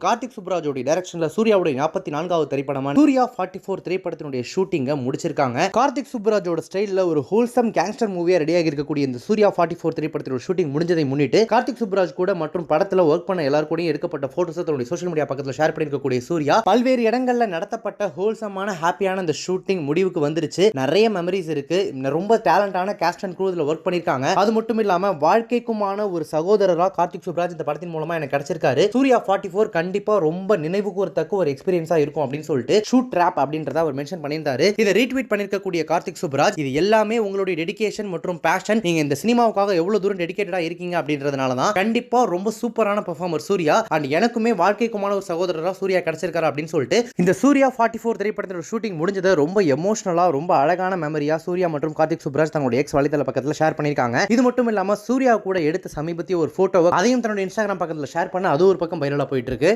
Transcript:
கார்த்திக் சுப்ராஜோட டைரக்ஷன்ல சூர்யாவுடைய 44வது திரைப்படமான சூர்யா 44 திரைப்படத்தினுடைய ஷூட்டிங்கை முடிச்சிருக்காங்க. கார்த்திக் சுப்ராஜோட ஸ்டைல்ல ஒரு ஹோல்சம் கேங்ஸ்டர் மூவியா ரெடியாக இருக்கக்கூடிய இந்த சூர்யா 44 திரைப்படத்தோட ஷூட்டிங் முடிஞ்சதை முன்னிட்டு கார்த்திக் சுப்ராஜ் கூட மற்றும் படத்துல ஒர்க் பண்ண எல்லாரும் கூட எடுக்கப்பட்ட போட்டோஸ் தன்னுடைய சோஷியல் மீடியா பக்கத்துல ஷேர் பண்ணிருக்கக்கூடிய சூர்யா பல்வேறு இடங்கள்ல நடத்தப்பட்ட ஹோல்சமான ஹாப்பியான இந்த ஷூட்டிங் முடிவுக்கு வந்துருச்சு. நிறைய மெமரிஸ் இருக்கு. ரொம்ப டேலண்டான கேஸ்ட் அண்ட் க்ரூ இதுல ஒர்க் பண்ணிருக்காங்க. அது மட்டும் இல்லாம வாழ்க்கைக்குமான ஒரு சகோதரரா கார்த்திக் சுப்ராஜ் இந்த படத்தின் மூலமா எனக்கு கிடைச்சிருக்காரு. சூர்யா 44 கண்டிப்பா ரொம்ப நினைவு கூறத்தக்க ஒரு எக்ஸ்பீரியன்ஸா இருக்கும் அப்படின்னு சொல்லிட்டு ஷூட் ட்ராப் அப்படின்றத அவர் மென்ஷன் பண்ணியிருந்தாரு. இதை ரீட்வீட் பண்ணிருக்கக்கூடிய கார்த்திக் சுப்ராஜ் இது எல்லாமே உங்களுடைய டெடிகேஷன் மற்றும் பேஷன், நீங்க இந்த சினிமாவுக்காக எவ்வளவு தூரம் டெடிகேட்டடா இருக்கீங்க அப்படின்றதுனால தான் கண்டிப்பா ரொம்ப சூப்பரான பெர்ஃபார்மர் சூர்யா அண்ட் எனக்குமே வாழ்க்கைக்குமான ஒரு சகோதரரா சூர்யா கிடைச்சிருக்காரு அப்படின்னு சொல்லிட்டு இந்த சூர்யா 44 திரைப்படத்தோட ஷூட்டிங் முடிஞ்சது ரொம்ப எமோஷனலா ரொம்ப அழகான மெமரியா சூர்யா மற்றும் கார்த்திக் சுப்ராஜ் தங்களுடைய எக்ஸ் வலைதள பக்கத்துல ஷேர் பண்ணிருக்காங்க. இது மட்டும் இல்லாம சூர்யா கூட எடுத்த சமீபத்திய ஒரு போட்டோவை அதையும் தன்னுடைய இன்ஸ்டாகிராம் பக்கத்துல ஷேர் பண்ண அது ஒரு பக்கம் வைரலா போயிட்டு இருக்கு.